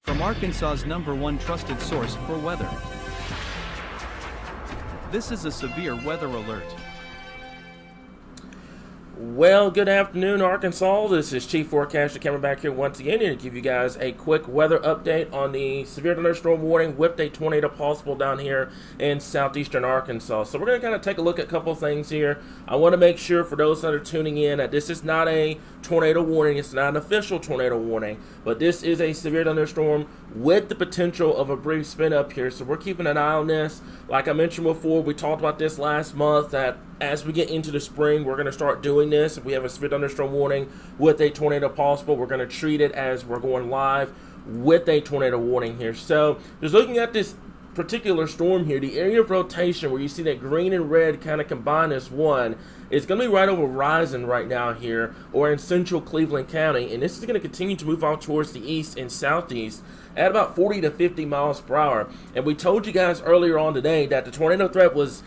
From Arkansas's #1 trusted source for weather. This is a severe weather alert. Well, good afternoon, Arkansas. This is Chief Forecaster Cameron back here once again to give you guys a quick weather update on the severe thunderstorm warning with a tornado possible down here in southeastern Arkansas. So we're going to kind of take a look at a couple things here. I want to make sure for those that are tuning in that this is not a tornado warning. It's not an official tornado warning, but this is a severe thunderstorm with the potential of a brief spin up here. So we're keeping an eye on this. Like I mentioned before, we talked about this last month that as we get into the spring, we're going to start doing this. If we have a severe thunderstorm warning with a tornado possible, we're going to treat it as we're going live with a tornado warning here. So just looking at this particular storm here, the area of rotation where you see that green and red kind of combine as one, is going to be right over Rison right now here, or in central Cleveland County, and this is going to continue to move out towards the east and southeast at about 40 to 50 miles per hour. And we told you guys earlier on today that the tornado threat was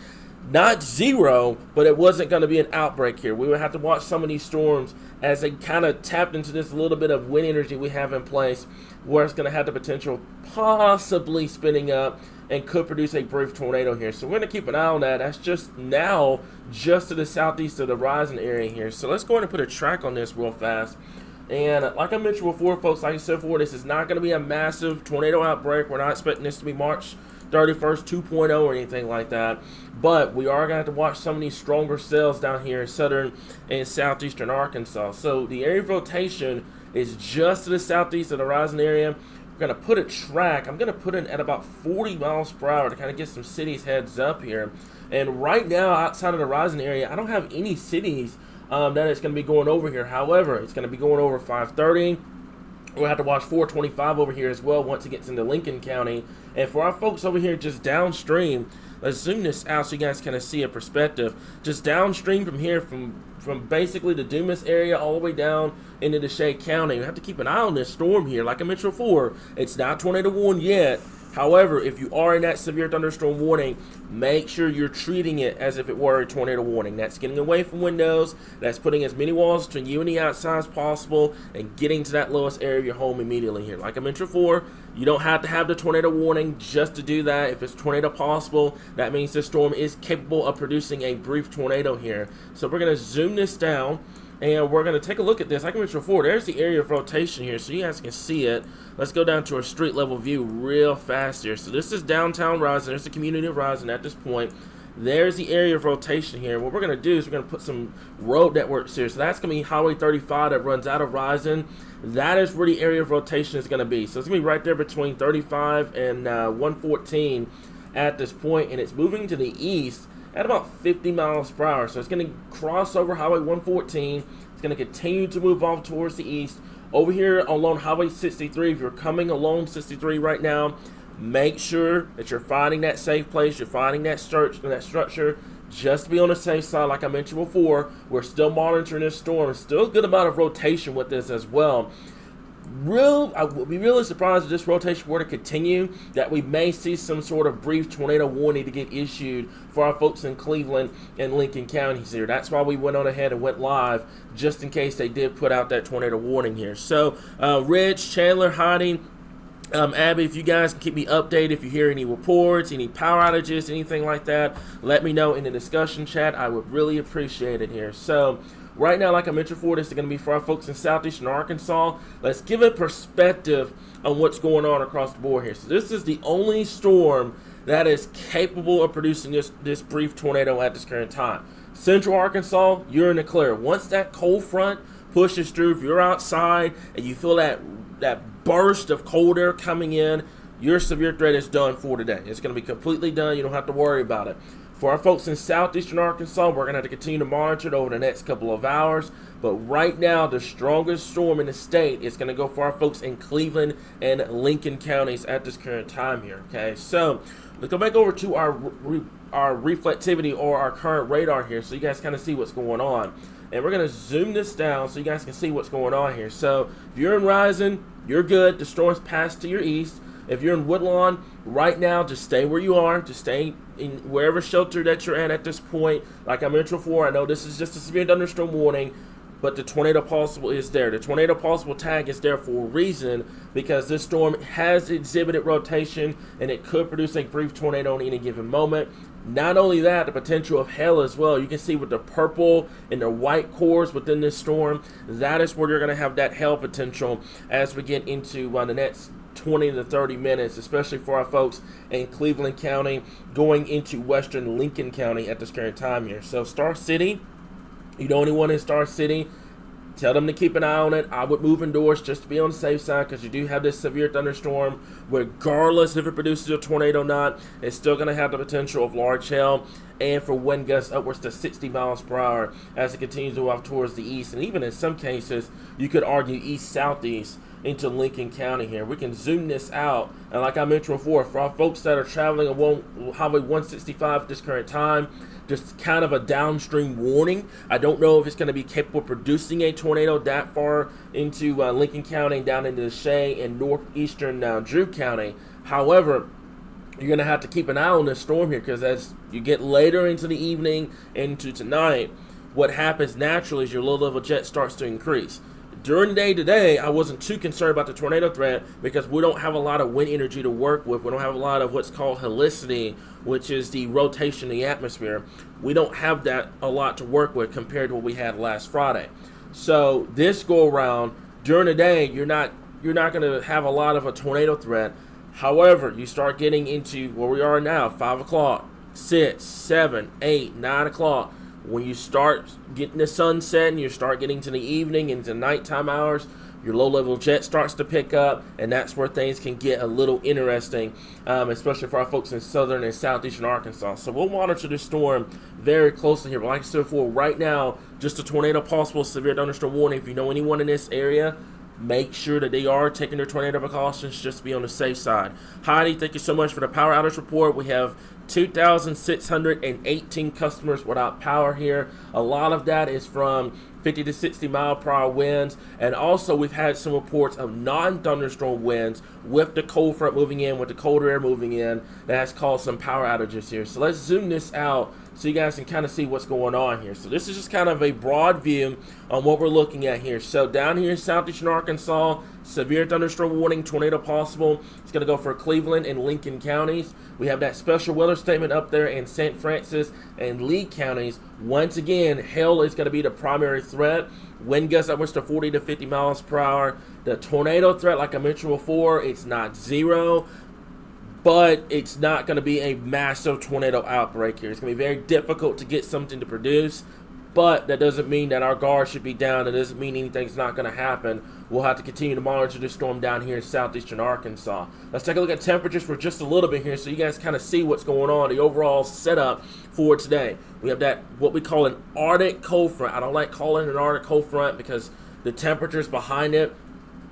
not zero, but it wasn't going to be an outbreak here. We would have to watch some of these storms as they kind of tapped into this little bit of wind energy we have in place, where it's going to have the potential possibly spinning up and could produce a brief tornado here. So we're going to keep an eye on that. That's just now just to the southeast of the Rison area here. So let's go ahead and put a track on this real fast. And like I mentioned before, folks, like I said before, this is not going to be a massive tornado outbreak. We're not expecting this to be March 31st 2.0 or anything like that, but we are going to have to watch some of these stronger cells down here in southern and southeastern Arkansas. So the area of rotation is just to the southeast of the Rison area. We're going to put a track. I'm going to put it at about 40 miles per hour to kind of get some cities heads up here. And right now, outside of the Rison area, I don't have any cities that it's going to be going over here. However, it's going to be going over 530. We'll have to watch 425 over here as well once it gets into Lincoln County. And for our folks over here just downstream, let's zoom this out so you guys kind of see a perspective. Just downstream from here, from basically the Dumas area all the way down into DeShay County. We have to keep an eye on this storm here. Like I mentioned before, it's not tornado warning yet. However, if you are in that severe thunderstorm warning, make sure you're treating it as if it were a tornado warning. That's getting away from windows, that's putting as many walls between you and the outside as possible, and getting to that lowest area of your home immediately here. Like I mentioned before, you don't have to have the tornado warning just to do that. If it's tornado possible, that means this storm is capable of producing a brief tornado here. So we're going to zoom this down, and we're going to take a look at this. Like I mentioned before, there's the area of rotation here, so you guys can see it. Let's go down to a street level view real fast here. So this is downtown Rison. There's the community of Rison at this point. There's the area of rotation here. What we're going to do is we're going to put some road networks here. So that's going to be Highway 35 that runs out of Rison. That is where the area of rotation is going to be. So it's going to be right there between 35 and 114 at this point, and it's moving to the east at about 50 miles per hour. So it's going to cross over Highway 114. It's going to continue to move off towards the east. Over here along Highway 63, if you're coming along 63 right now, make sure that you're finding that safe place, you're finding that structure, just to be on the safe side. Like I mentioned before, we're still monitoring this storm. Still a good amount of rotation with this as well. I would be really surprised if this rotation were to continue, that we may see some sort of brief tornado warning to get issued for our folks in Cleveland and Lincoln counties here. That's why we went on ahead and went live, just in case they did put out that tornado warning here. So, Rich, Chandler, Heidi, Abby, if you guys can keep me updated, if you hear any reports, any power outages, anything like that, let me know in the discussion chat. I would really appreciate it here. So, right now, like I mentioned before, this is going to be for our folks in southeastern Arkansas. Let's give a perspective on what's going on across the board here. So this is the only storm that is capable of producing this brief tornado at this current time. Central Arkansas, you're in the clear. Once that cold front pushes through, if you're outside and you feel that burst of cold air coming in, your severe threat is done for today. It's going to be completely done. You don't have to worry about it. For our folks in southeastern Arkansas, we're going to have to continue to monitor it over the next couple of hours. But right now, the strongest storm in the state is going to go for our folks in Cleveland and Lincoln counties at this current time here. Okay, so let's go back over to our reflectivity or our current radar here so you guys kind of see what's going on. And we're going to zoom this down so you guys can see what's going on here. So if you're in Rison, you're good. The storm's passed to your east. If you're in Woodlawn right now, just stay where you are. Just stay in wherever shelter that you're at this point. Like I mentioned before, I know this is just a severe thunderstorm warning. but the tornado possible is there. The tornado possible tag is there for a reason, because this storm has exhibited rotation and it could produce a brief tornado on any given moment. Not only that, the potential of hail as well. You can see with the purple and the white cores within this storm, that is where you're going to have that hail potential as we get into the next 20 to 30 minutes, especially for our folks in Cleveland County going into western Lincoln County at this current time here. So Star City, you know anyone in Star City, tell them to keep an eye on it. I would move indoors just to be on the safe side, because you do have this severe thunderstorm. Regardless if it produces a tornado or not, it's still going to have the potential of large hail and for wind gusts upwards to 60 miles per hour as it continues to move towards the east. And even in some cases, you could argue east-southeast into Lincoln County here. We can zoom this out, and like I mentioned before, for our folks that are traveling on Highway 165 at this current time, just kind of a downstream warning. I don't know if it's going to be capable of producing a tornado that far into Lincoln County, down into the Shea and northeastern Drew County. However, you're going to have to keep an eye on this storm here, because as you get later into the evening, into tonight, what happens naturally is your low level jet starts to increase. During the day today, I wasn't too concerned about the tornado threat, because we don't have a lot of wind energy to work with. We don't have a lot of what's called helicity, which is the rotation in the atmosphere. We don't have that a lot to work with compared to what we had last Friday. So this go around, during the day, you're not going to have a lot of a tornado threat. However, you start getting into where we are now, 5 o'clock, 6, 7, 8, 9 o'clock. When you start getting the sunset and you start getting to the evening and to nighttime hours, your low-level jet starts to pick up, and that's where things can get a little interesting, especially for our folks in southern and southeastern Arkansas. So we'll monitor this storm very closely here. But like I said before, right now, just a tornado possible, severe thunderstorm warning. If you know anyone in this area, make sure that they are taking their tornado precautions just to be on the safe side. Heidi, thank you so much for the power outage report. We have 2,618 customers without power here. A lot of that is from 50 to 60 mile per hour winds, and also we've had some reports of non-thunderstorm winds with the cold front moving in, with the colder air moving in, that has caused some power outages here. So let's zoom this out so you guys can kind of see what's going on here. So this is just kind of a broad view on what we're looking at here. So down here in southeastern Arkansas, severe thunderstorm warning, tornado possible. It's going to go for Cleveland and Lincoln counties. We have that special weather statement up there in St. Francis and Lee counties. Once again, hail is going to be the primary threat. Wind gusts upwards to 40 to 50 miles per hour. The tornado threat, like I mentioned before, it's not zero, but it's not going to be a massive tornado outbreak here. It's going to be very difficult to get something to produce, but that doesn't mean that our guard should be down. It doesn't mean anything's not going to happen. We'll have to continue to monitor this storm down here in southeastern Arkansas. Let's take a look at temperatures for just a little bit here so you guys kind of see what's going on, the overall setup for today. We have that, what we call an Arctic cold front. I don't like calling it an Arctic cold front because the temperatures behind it,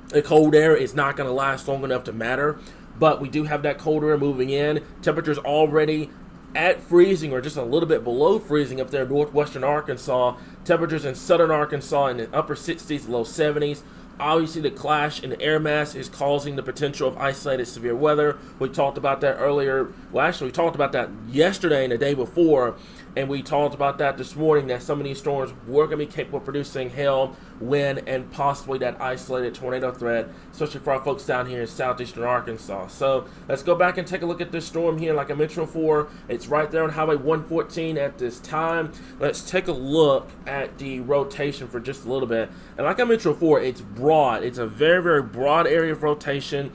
the cold air is not going to last long enough to matter. But we do have that cold air moving in. Temperatures already at freezing or just a little bit below freezing up there in northwestern Arkansas. Temperatures in southern Arkansas in the upper 60s, low 70s. Obviously, the clash in the air mass is causing the potential of isolated severe weather. We talked about that earlier. Well, actually, we talked about that yesterday and the day before, and we talked about that this morning, that some of these storms were going to be capable of producing hail, wind, and possibly that isolated tornado threat, especially for our folks down here in southeastern Arkansas. So let's go back and take a look at this storm here. Like I mentioned before, it's right there on Highway 114 at this time. Let's take a look at the rotation for just a little bit. And like I mentioned before, it's broad. It's a very, very broad area of rotation.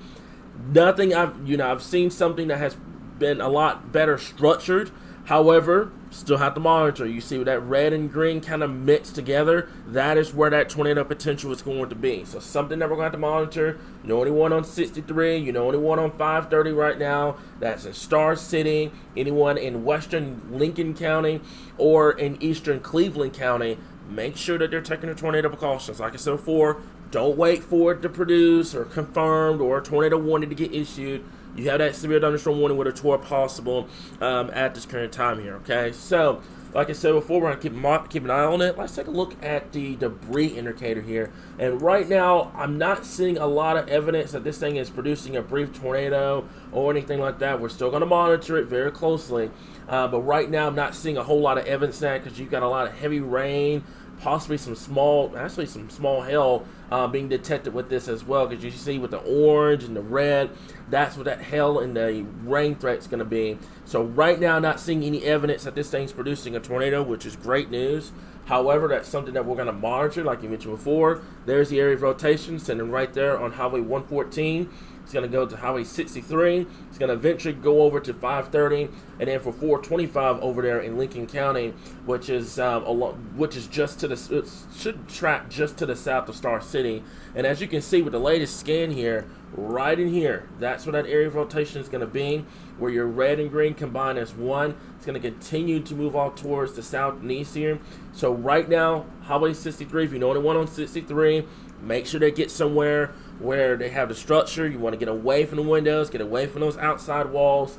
Nothing I've seen something that has been a lot better structured. However, still have to monitor. You see that red and green kind of mixed together. That is where that tornado potential is going to be. So something that we're going to have to monitor. You know anyone on 63. You know anyone on 530 right now. That's in Star City. Anyone in western Lincoln County or in eastern Cleveland County. Make sure that they're taking their tornado precautions. Like I said before, don't wait for it to produce or confirmed or a tornado warning to get issued. You have that severe thunderstorm warning with a tornado possible at this current time here, okay? So, like I said before, we're going to keep an eye on it. Let's take a look at the debris indicator here. And right now, I'm not seeing a lot of evidence that this thing is producing a brief tornado or anything like that. We're still going to monitor it very closely. But right now, I'm not seeing a whole lot of evidence of that because you've got a lot of heavy rain possibly some small hail being detected with this as well, because you see with the orange and the red, that's what that hail and the rain threat is going to be. So right now, not seeing any evidence that this thing's producing a tornado, which is great news. However, that's something that we're going to monitor, like you mentioned before. There's the area of rotation, sending right there on Highway 114. It's going to go to Highway 63. It's going to eventually go over to 530, and then for 425 over there in Lincoln County, which is just to the, it should track just to the south of Star City. And as you can see with the latest scan here, right in here, that's where that area of rotation is going to be, where your red and green combine as one. It's going to continue to move all towards the south and east here. So right now, Highway 63, if you know anyone on 63, make sure they get somewhere where they have the structure. You want to get away from the windows, get away from those outside walls.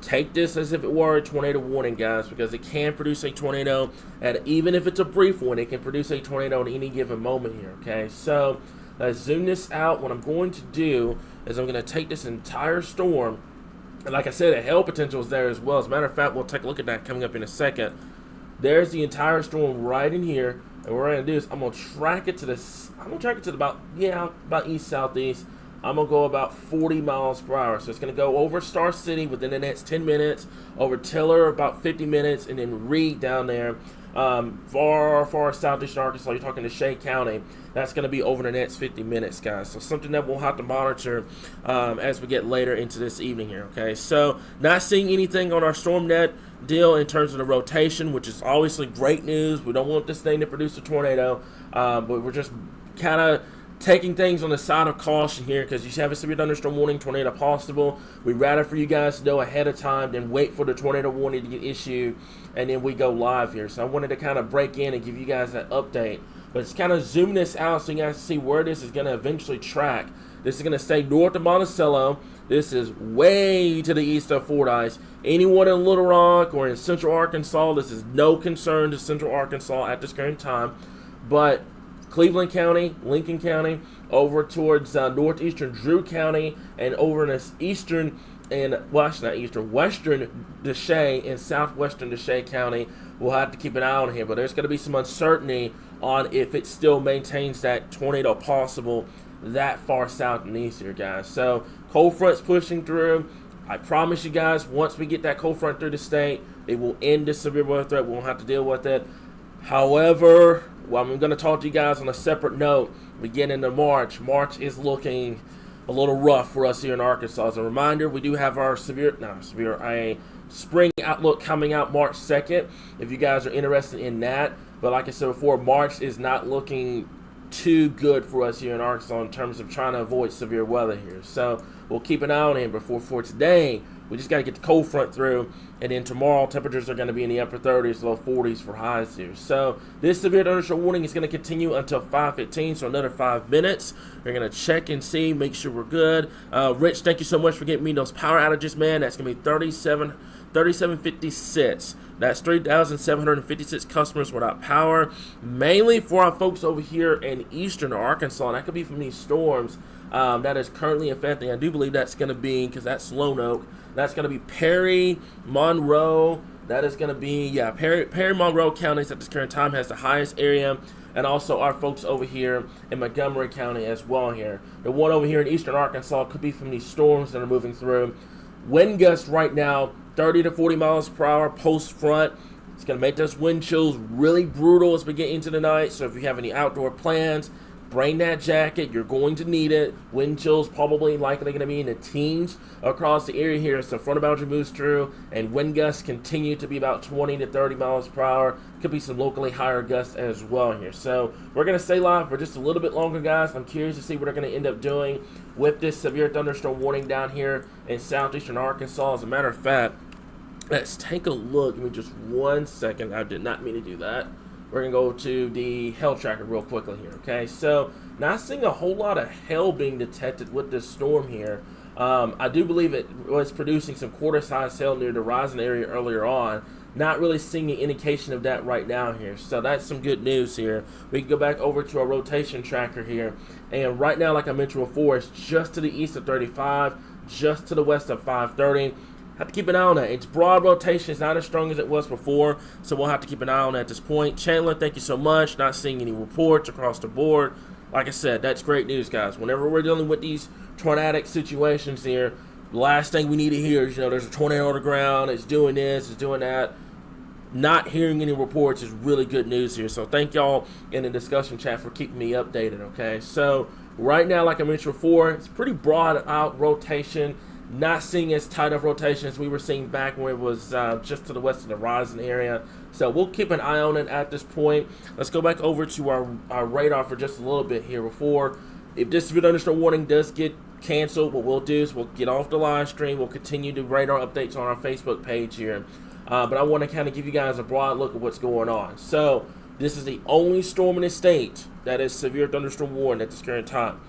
Take this as if it were a tornado warning, guys, because it can produce a tornado, and even if it's a brief one, it can produce a tornado at any given moment here, okay? So let's zoom this out. What I'm going to do is I'm going to take this entire storm, and like I said, the hail potential is there as well. As a matter of fact, we'll take a look at that coming up in a second. There's the entire storm right in here, and what we're going to do is I'm going to track it to about east southeast. I'm going to go about 40 miles per hour. So it's going to go over Star City within the next 10 minutes, over Tiller about 50 minutes, and then Reed down there, far southeastern Arkansas. You're talking to Shea County. That's going to be over the next 50 minutes, guys. So something that we'll have to monitor as we get later into this evening here, okay? So not seeing anything on our StormNet deal in terms of the rotation, which is obviously great news. We don't want this thing to produce a tornado, but we're just kind of taking things on the side of caution here, because you have a severe thunderstorm warning, tornado possible. We'd rather for you guys to know ahead of time than wait for the tornado warning to get issued and then we go live here. So I wanted to kind of break in and give you guys that update, but it's kind of zoom this out so you guys see where this is going to eventually track. This is going to stay north of Monticello. This is way to the east of Fordyce. Anyone in Little Rock or in Central Arkansas, this is no concern to Central Arkansas at this current time, but Cleveland County, Lincoln County, over towards northeastern Drew County, and over in this western Deshay and southwestern Deshay County. We'll have to keep an eye on here, but there's going to be some uncertainty on if it still maintains that tornado possible that far south and east here, guys. So cold front's pushing through. I promise you guys, once we get that cold front through the state, it will end this severe weather threat. We won't have to deal with it. However, well, I'm going to talk to you guys on a separate note. We get into March. March is looking a little rough for us here in Arkansas. As a reminder, we do have our a spring outlook coming out March 2nd, if you guys are interested in that. But like I said before, March is not looking too good for us here in Arkansas in terms of trying to avoid severe weather here. So we'll keep an eye on it. Before for today, we just got to get the cold front through, and then tomorrow temperatures are going to be in the upper 30s, low 40s for highs here. So this severe thunderstorm warning is going to continue until 5:15, so another 5 minutes. We're going to check and see, make sure we're good. Rich, thank you so much for getting me those power outages, man. That's going to be 3756. That's 3,756 customers without power, mainly for our folks over here in eastern Arkansas, and that could be from these storms that is currently affecting. I do believe that's going to be, because that's Sloan Oak, that's going to be Perry, Monroe. That is going to be, Perry, Monroe counties at this current time has the highest area, and also our folks over here in Montgomery County as well here. The one over here in eastern Arkansas could be from these storms that are moving through. Wind gusts right now, 30 to 40 miles per hour post front. It's going to make those wind chills really brutal as we get into the night. So if you have any outdoor plans, bring that jacket. You're going to need it. Wind chills probably likely going to be in the teens across the area here as the front of boundary moves through, and wind gusts continue to be about 20 to 30 miles per hour. Could be some locally higher gusts as well here. So we're going to stay live for just a little bit longer, guys. I'm curious to see what they're going to end up doing with this severe thunderstorm warning down here in southeastern Arkansas. As a matter of fact, let's take a look. Give me just 1 second. I did not mean to do that. We're going to go to the hail tracker real quickly here, okay? So, not seeing a whole lot of hail being detected with this storm here. I do believe it was producing some quarter-size hail near the Rising area earlier on. Not really seeing any indication of that right now here. So, that's some good news here. We can go back over to our rotation tracker here. And right now, like I mentioned before, it's just to the east of 35, just to the west of 530. have to keep an eye on that. It's broad rotation. It's not as strong as it was before, so we'll have to keep an eye on that at this point. Chandler, thank you so much. Not seeing any reports across the board. Like I said, that's great news, guys. Whenever we're dealing with these tornadic situations here, the last thing we need to hear is, there's a tornado on the ground, it's doing this, it's doing that. Not hearing any reports is really good news here. So thank y'all in the discussion chat for keeping me updated, okay? So right now, like I mentioned before, it's pretty broad out rotation. Not seeing as tight of rotation as we were seeing back when it was just to the west of the Horizon area. So we'll keep an eye on it at this point. Let's go back over to our radar for just a little bit here before. If this severe thunderstorm warning does get canceled, what we'll do is we'll get off the live stream. We'll continue to radar updates on our Facebook page here. But I want to kind of give you guys a broad look at what's going on. So this is the only storm in the state that is severe thunderstorm warning at this current time.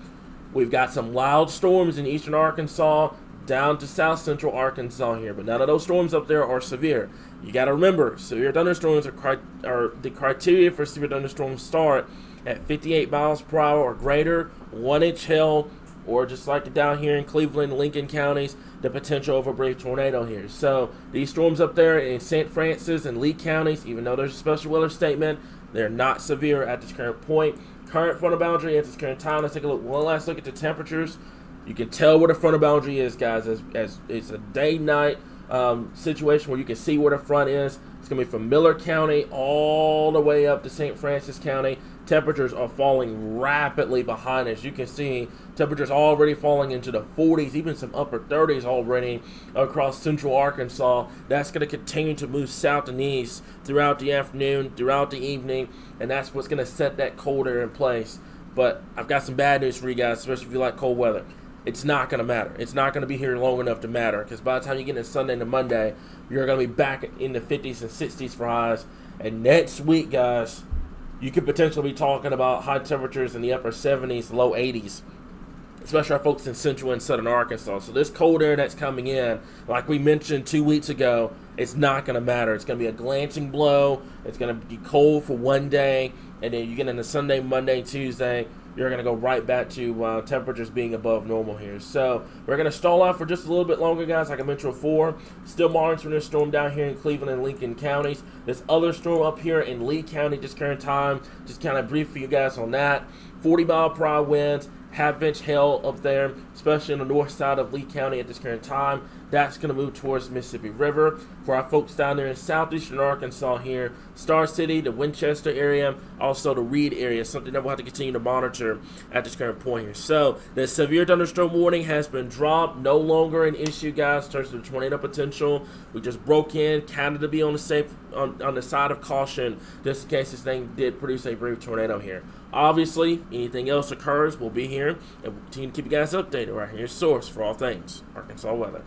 We've got some loud storms in eastern Arkansas down to south central Arkansas here, but none of those storms up there are severe. You got to remember, severe thunderstorms are the criteria for severe thunderstorms start at 58 miles per hour or greater, 1-inch hail, or just like down here in Cleveland and Lincoln counties, the potential of a brief tornado here. So these storms up there in St. Francis and Lee counties, even though there's a special weather statement, they're not severe at this current point. Current frontal boundary at this current time. Let's take a look. One last look at the temperatures. You can tell where the frontal boundary is, guys, as it's a day-night situation where you can see where the front is. It's going to be from Miller County all the way up to St. Francis County. Temperatures are falling rapidly behind us. You can see temperatures already falling into the 40s, even some upper 30s already across central Arkansas. That's going to continue to move south and east throughout the afternoon, throughout the evening, and that's what's going to set that cold air in place. But I've got some bad news for you guys, especially if you like cold weather. It's not going to matter. It's not going to be here long enough to matter, because by the time you get into Sunday to Monday, you're going to be back in the 50s and 60s for highs. And next week, guys, you could potentially be talking about high temperatures in the upper 70s, low 80s, especially our folks in central and southern Arkansas. So this cold air that's coming in, like we mentioned 2 weeks ago, it's not going to matter. It's going to be a glancing blow. It's going to be cold for one day, and then you get into Sunday, Monday, Tuesday, you're going to go right back to temperatures being above normal here. So we're going to stall out for just a little bit longer, guys, like I mentioned before. Still monitoring this storm down here in Cleveland and Lincoln counties. This other storm up here in Lee County this current time, just kind of brief for you guys on that. 40-mile-per-hour winds, half-inch hail up there, especially on the north side of Lee County at this current time. That's going to move towards the Mississippi River. For our folks down there in southeastern Arkansas here, Star City, the Winchester area, also the Reed area, something that we'll have to continue to monitor at this current point here. So the severe thunderstorm warning has been dropped. No longer an issue, guys, in terms of the tornado potential. We just broke in, kind of to be on the safe on the side of caution, just in case this thing did produce a brief tornado here. Obviously, anything else occurs, we'll be here and we'll continue to keep you guys updated right here. Source for all things Arkansas weather.